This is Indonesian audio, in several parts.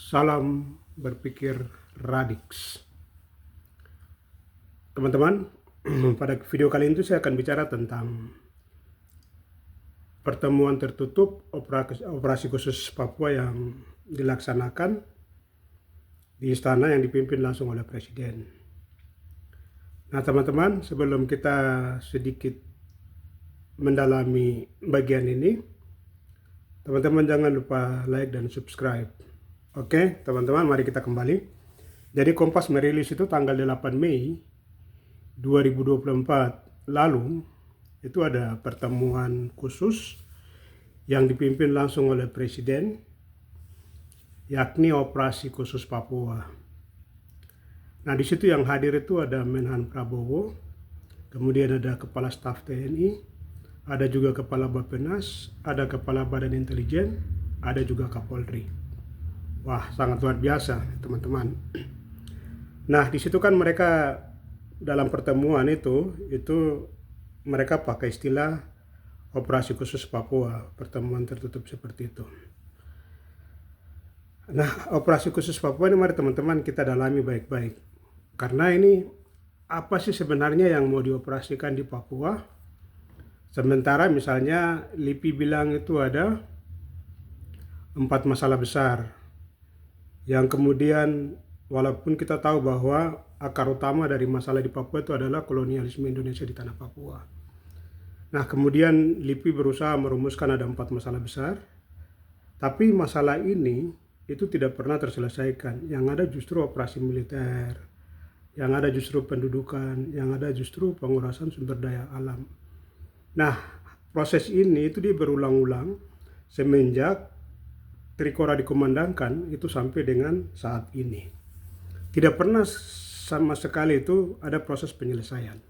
Salam berpikir Radix. Teman-teman, pada video kali ini saya akan bicara tentang pertemuan tertutup operasi khusus Papua yang dilaksanakan di istana yang dipimpin langsung oleh Presiden. Nah teman-teman, sebelum kita sedikit mendalami bagian ini, teman-teman jangan lupa like dan subscribe. Oke teman-teman, mari kita kembali. Jadi Kompas merilis itu tanggal 8 Mei 2024 lalu, itu ada pertemuan khusus yang dipimpin langsung oleh Presiden, yakni operasi khusus Papua. Nah di situ yang hadir itu ada Menhan Prabowo, kemudian ada Kepala Staf TNI, ada juga Kepala Bappenas, ada Kepala Badan Intelijen, ada juga Kapolri. Wah, sangat luar biasa, teman-teman. Nah, di situ kan mereka dalam pertemuan itu mereka pakai istilah operasi khusus Papua, pertemuan tertutup seperti itu. Nah, operasi khusus Papua ini mari teman-teman kita dalami baik-baik. Karena ini apa sih sebenarnya yang mau dioperasikan di Papua? Sementara misalnya LIPI bilang itu ada 4 masalah besar. Yang kemudian walaupun kita tahu bahwa akar utama dari masalah di Papua itu adalah kolonialisme Indonesia di tanah Papua. Nah kemudian LIPI berusaha merumuskan ada 4 masalah besar, tapi masalah ini itu tidak pernah terselesaikan. Yang ada justru operasi militer, yang ada justru pendudukan, yang ada justru pengurasan sumber daya alam. Nah proses ini itu dia berulang-ulang semenjak Trikora dikumandangkan itu sampai dengan saat ini. Tidak pernah sama sekali itu ada proses penyelesaian.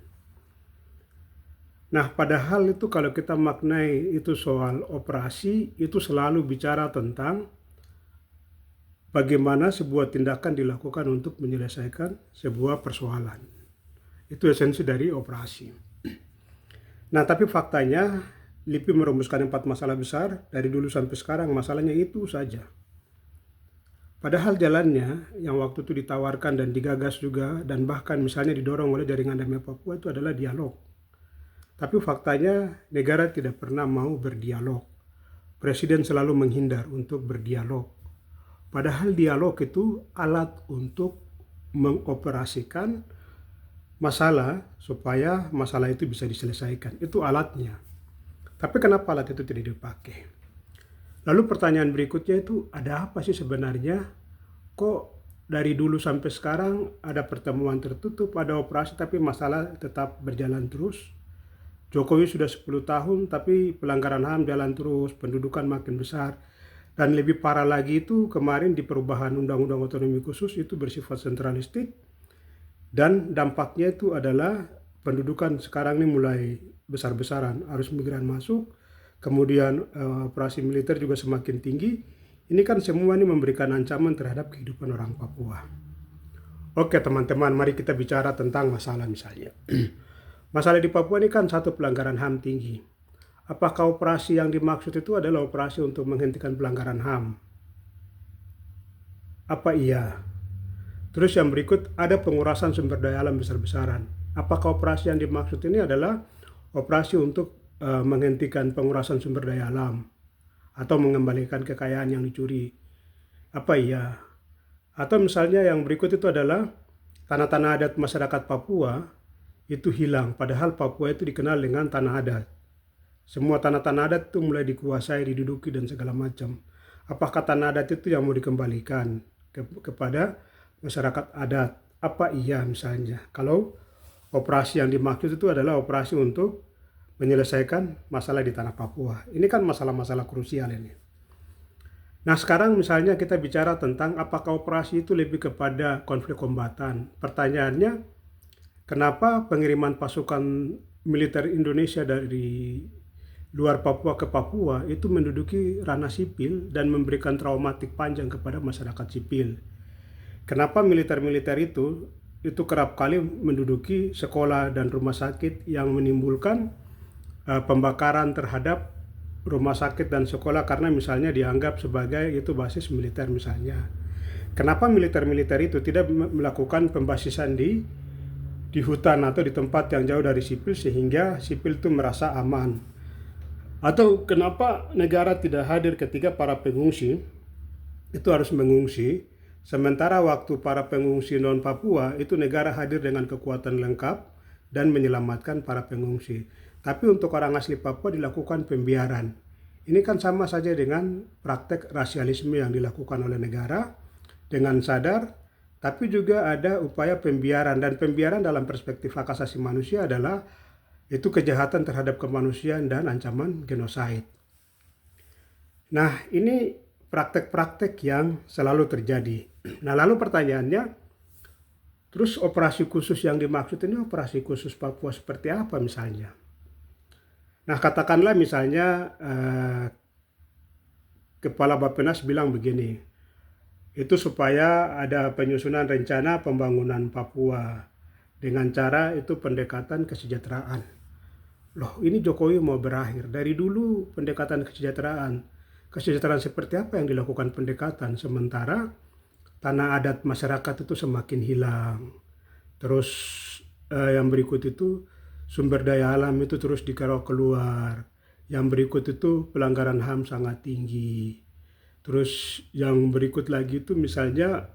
Nah, padahal itu kalau kita maknai itu soal operasi, itu selalu bicara tentang bagaimana sebuah tindakan dilakukan untuk menyelesaikan sebuah persoalan. Itu esensi dari operasi. Nah, tapi faktanya LIPI merumuskan 4 masalah besar, dari dulu sampai sekarang masalahnya itu saja. Padahal jalannya yang waktu itu ditawarkan dan digagas juga, dan bahkan misalnya didorong oleh Jaringan Damai Papua itu adalah dialog. Tapi faktanya negara tidak pernah mau berdialog. Presiden selalu menghindar untuk berdialog. Padahal dialog itu alat untuk mengoperasikan masalah supaya masalah itu bisa diselesaikan. Itu alatnya. Tapi kenapa alat itu tidak dipakai? Lalu pertanyaan berikutnya itu ada apa sih sebenarnya? Kok dari dulu sampai sekarang ada pertemuan tertutup, ada operasi tapi masalah tetap berjalan terus? Jokowi sudah 10 tahun tapi pelanggaran HAM jalan terus, pendudukan makin besar. Dan lebih parah lagi itu kemarin di perubahan Undang-Undang Otonomi Khusus itu bersifat sentralistik. Dan dampaknya itu adalah pendudukan sekarang ini mulai besar-besaran, arus migran masuk, kemudian operasi militer juga semakin tinggi. Ini kan semua ini memberikan ancaman terhadap kehidupan orang Papua. Oke teman-teman, mari kita bicara tentang masalah misalnya. Masalah di Papua ini kan satu, pelanggaran HAM tinggi. Apakah operasi yang dimaksud itu adalah operasi untuk menghentikan pelanggaran HAM? Apa iya? Terus yang berikut ada pengurasan sumber daya alam besar-besaran. Apakah operasi yang dimaksud ini adalah operasi untuk menghentikan pengurasan sumber daya alam atau mengembalikan kekayaan yang dicuri? Apa iya? Atau misalnya yang berikut itu adalah tanah-tanah adat masyarakat Papua itu hilang, padahal Papua itu dikenal dengan tanah adat. Semua tanah-tanah adat itu mulai dikuasai, diduduki dan segala macam. Apakah tanah adat itu yang mau dikembalikan kepada masyarakat adat? Apa iya misalnya? Kalau operasi yang dimaksud itu adalah operasi untuk menyelesaikan masalah di tanah Papua. Ini kan masalah-masalah krusial ini. Nah sekarang misalnya kita bicara tentang apakah operasi itu lebih kepada konflik kombatan. Pertanyaannya, kenapa pengiriman pasukan militer Indonesia dari luar Papua ke Papua itu menduduki ranah sipil dan memberikan traumatik panjang kepada masyarakat sipil? Kenapa militer-militer itu kerap kali menduduki sekolah dan rumah sakit yang menimbulkan pembakaran terhadap rumah sakit dan sekolah karena misalnya dianggap sebagai itu basis militer misalnya. Kenapa militer-militer itu tidak melakukan pembasisan di hutan atau di tempat yang jauh dari sipil sehingga sipil itu merasa aman? Atau kenapa negara tidak hadir ketika para pengungsi itu harus mengungsi, sementara waktu para pengungsi non-Papua itu negara hadir dengan kekuatan lengkap dan menyelamatkan para pengungsi. Tapi untuk orang asli Papua dilakukan pembiaran. Ini kan sama saja dengan praktek rasialisme yang dilakukan oleh negara dengan sadar, tapi juga ada upaya pembiaran, dan pembiaran dalam perspektif hak asasi manusia adalah itu kejahatan terhadap kemanusiaan dan ancaman genosid. Nah, ini praktek-praktek yang selalu terjadi. Nah, lalu pertanyaannya, terus operasi khusus yang dimaksud ini operasi khusus Papua seperti apa misalnya? Nah, katakanlah misalnya Kepala Bappenas bilang begini, itu supaya ada penyusunan rencana pembangunan Papua dengan cara itu pendekatan kesejahteraan. Loh, ini Jokowi mau berakhir. Dari dulu pendekatan kesejahteraan. Kesejahteraan seperti apa yang dilakukan pendekatan? Sementara tanah adat masyarakat itu semakin hilang. Terus yang berikut itu sumber daya alam itu terus dikerok keluar. Yang berikut itu pelanggaran HAM sangat tinggi. Terus yang berikut lagi itu misalnya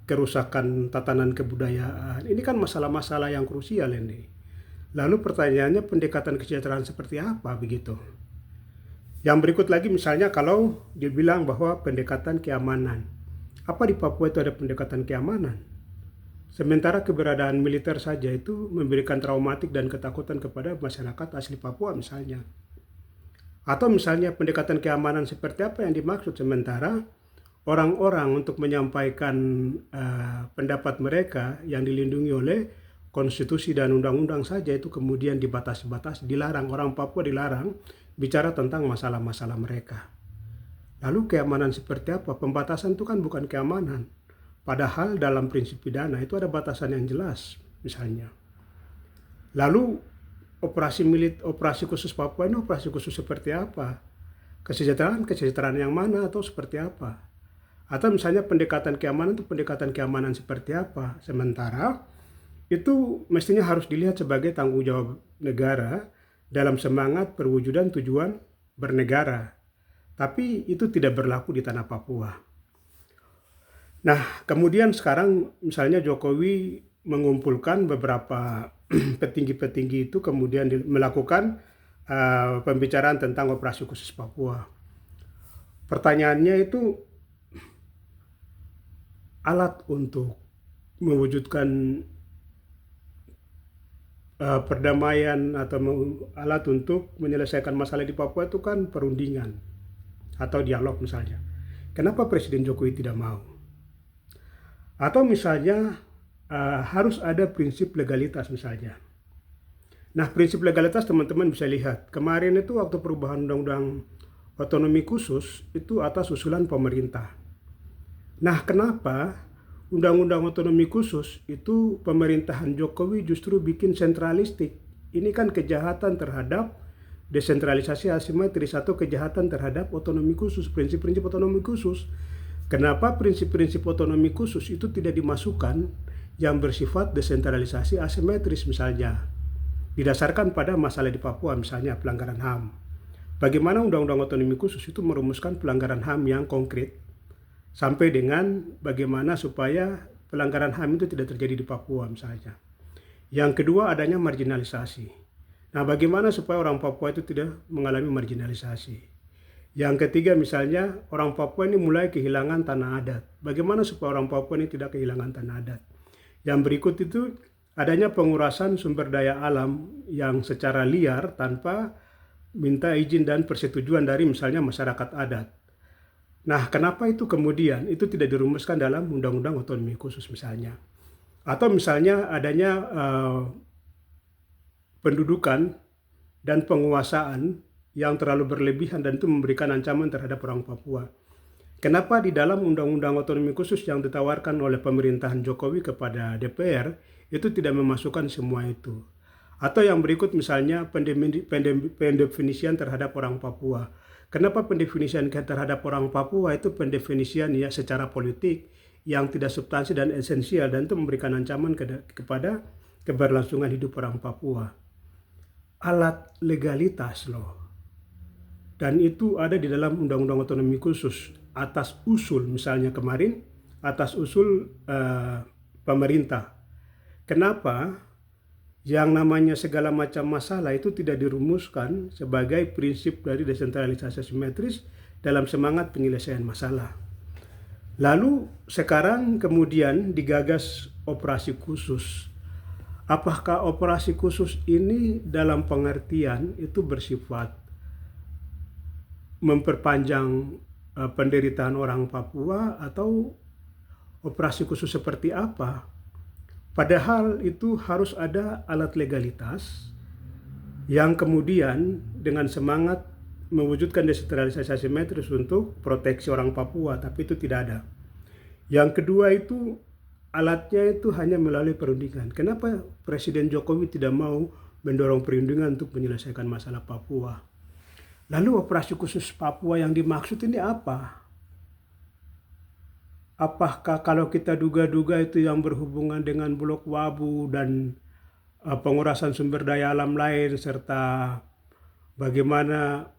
kerusakan tatanan kebudayaan. Ini kan masalah-masalah yang krusial ini. Lalu pertanyaannya, pendekatan kesejahteraan seperti apa begitu? Yang berikut lagi misalnya kalau dibilang bahwa pendekatan keamanan. Apa di Papua itu ada pendekatan keamanan? Sementara keberadaan militer saja itu memberikan traumatik dan ketakutan kepada masyarakat asli Papua misalnya. Atau misalnya pendekatan keamanan seperti apa yang dimaksud, sementara orang-orang untuk menyampaikan pendapat mereka yang dilindungi oleh konstitusi dan undang-undang saja itu kemudian dibatasi-batasi, dilarang, orang Papua dilarang bicara tentang masalah-masalah mereka. Lalu keamanan seperti apa? Pembatasan itu kan bukan keamanan. Padahal dalam prinsip pidana itu ada batasan yang jelas misalnya. Lalu operasi khusus Papua ini operasi khusus seperti apa? Kesejahteraan yang mana atau seperti apa? Atau misalnya pendekatan keamanan itu pendekatan keamanan seperti apa? Sementara itu mestinya harus dilihat sebagai tanggung jawab negara dalam semangat perwujudan tujuan bernegara. Tapi itu tidak berlaku di tanah Papua. Nah, kemudian sekarang misalnya Jokowi mengumpulkan beberapa petinggi-petinggi itu kemudian melakukan pembicaraan tentang operasi khusus Papua. Pertanyaannya itu, alat untuk mewujudkan perdamaian atau alat untuk menyelesaikan masalah di Papua itu kan perundingan atau dialog misalnya. Kenapa Presiden Jokowi tidak mau? Atau misalnya harus ada prinsip legalitas misalnya. Nah, prinsip legalitas teman-teman bisa lihat. Kemarin itu waktu perubahan undang-undang otonomi khusus itu atas usulan pemerintah. Nah, kenapa undang-undang otonomi khusus itu pemerintahan Jokowi justru bikin sentralistik? Ini kan kejahatan terhadap desentralisasi asimetris atau kejahatan terhadap otonomi khusus, prinsip-prinsip otonomi khusus. Kenapa prinsip-prinsip otonomi khusus itu tidak dimasukkan yang bersifat desentralisasi asimetris misalnya, didasarkan pada masalah di Papua misalnya pelanggaran HAM. Bagaimana undang-undang otonomi khusus itu merumuskan pelanggaran HAM yang konkret sampai dengan bagaimana supaya pelanggaran HAM itu tidak terjadi di Papua misalnya. Yang kedua, adanya marginalisasi. Nah, bagaimana supaya orang Papua itu tidak mengalami marginalisasi. Yang ketiga misalnya, orang Papua ini mulai kehilangan tanah adat. Bagaimana supaya orang Papua ini tidak kehilangan tanah adat. Yang berikut itu adanya pengurasan sumber daya alam yang secara liar tanpa minta izin dan persetujuan dari misalnya masyarakat adat. Nah, kenapa itu kemudian itu tidak dirumuskan dalam undang-undang otonomi khusus misalnya? Atau misalnya adanya pendudukan dan penguasaan yang terlalu berlebihan dan itu memberikan ancaman terhadap orang Papua. Kenapa di dalam undang-undang otonomi khusus yang ditawarkan oleh pemerintahan Jokowi kepada DPR itu tidak memasukkan semua itu? Atau yang berikut misalnya pendefinisian terhadap orang Papua. Kenapa pendefinisian kita terhadap orang Papua itu pendefinisian ya secara politik yang tidak substansi dan esensial, dan itu memberikan ancaman kepada keberlangsungan hidup orang Papua. Alat legalitas loh. Dan itu ada di dalam Undang-Undang Otonomi Khusus atas usul, misalnya kemarin atas usul pemerintah. Kenapa yang namanya segala macam masalah itu tidak dirumuskan sebagai prinsip dari desentralisasi simetris dalam semangat penyelesaian masalah? Lalu sekarang kemudian digagas operasi khusus. Apakah operasi khusus ini dalam pengertian itu bersifat memperpanjang penderitaan orang Papua, atau operasi khusus seperti apa? Padahal itu harus ada alat legalitas yang kemudian dengan semangat mewujudkan desentralisasi simetris untuk proteksi orang Papua, tapi itu tidak ada. Yang kedua itu alatnya itu hanya melalui perundingan. Kenapa Presiden Jokowi tidak mau mendorong perundingan untuk menyelesaikan masalah Papua? Lalu operasi khusus Papua yang dimaksud ini apa? Apakah kalau kita duga-duga itu yang berhubungan dengan Blok Wabu dan pengurasan sumber daya alam lain, serta bagaimana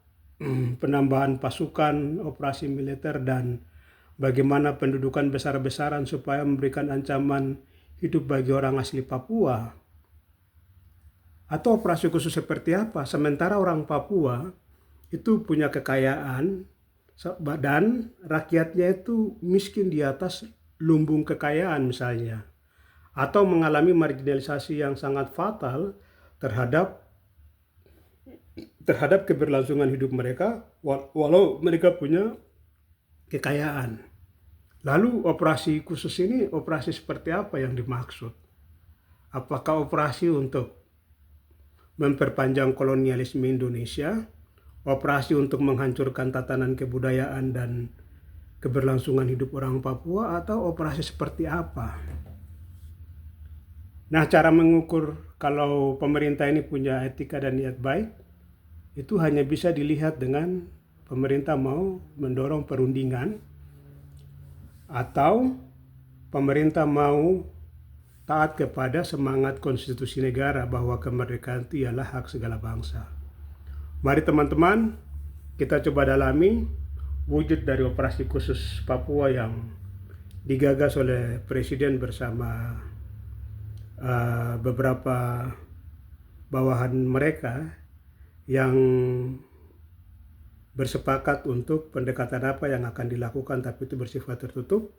penambahan pasukan operasi militer dan bagaimana pendudukan besar-besaran supaya memberikan ancaman hidup bagi orang asli Papua? Atau operasi khusus seperti apa? Sementara orang Papua itu punya kekayaan dan rakyatnya itu miskin di atas lumbung kekayaan misalnya, atau mengalami marginalisasi yang sangat fatal terhadap keberlangsungan hidup mereka walau mereka punya kekayaan. Lalu operasi khusus ini operasi seperti apa yang dimaksud? Apakah operasi untuk memperpanjang kolonialisme Indonesia, operasi untuk menghancurkan tatanan kebudayaan dan keberlangsungan hidup orang Papua, atau operasi seperti apa? Nah, cara mengukur kalau pemerintah ini punya etika dan niat baik itu hanya bisa dilihat dengan pemerintah mau mendorong perundingan atau pemerintah mau taat kepada semangat konstitusi negara bahwa kemerdekaan itu ialah hak segala bangsa. Mari teman-teman, kita coba dalami wujud dari operasi khusus Papua yang digagas oleh Presiden bersama beberapa bawahan mereka yang bersepakat untuk pendekatan apa yang akan dilakukan, tapi itu bersifat tertutup.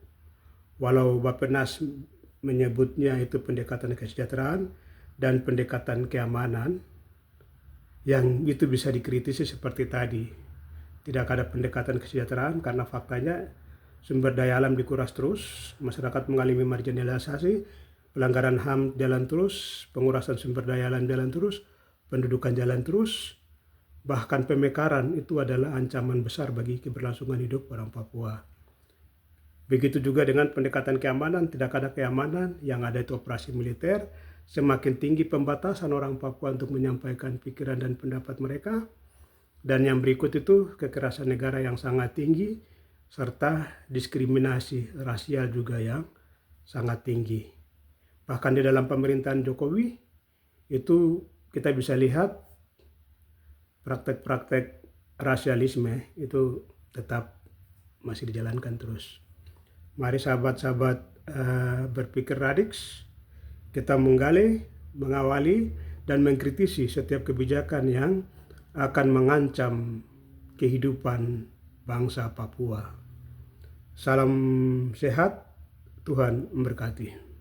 Walau Bappenas menyebutnya itu pendekatan kesejahteraan dan pendekatan keamanan, yang itu bisa dikritisi seperti tadi. Tidak ada pendekatan kesejahteraan karena faktanya sumber daya alam dikuras terus, masyarakat mengalami marginalisasi, pelanggaran HAM jalan terus, pengurasan sumber daya alam jalan terus, pendudukan jalan terus, bahkan pemekaran itu adalah ancaman besar bagi keberlangsungan hidup orang Papua. Begitu juga dengan pendekatan keamanan, tidak ada keamanan, yang ada itu operasi militer. Semakin tinggi pembatasan orang Papua untuk menyampaikan pikiran dan pendapat mereka. Dan yang berikut itu kekerasan negara yang sangat tinggi, serta diskriminasi rasial juga yang sangat tinggi. Bahkan di dalam pemerintahan Jokowi, itu kita bisa lihat praktek-praktek rasialisme itu tetap masih dijalankan terus. Mari sahabat-sahabat berpikir radix, kita menggali, mengawali, dan mengkritisi setiap kebijakan yang akan mengancam kehidupan bangsa Papua. Salam sehat, Tuhan memberkati.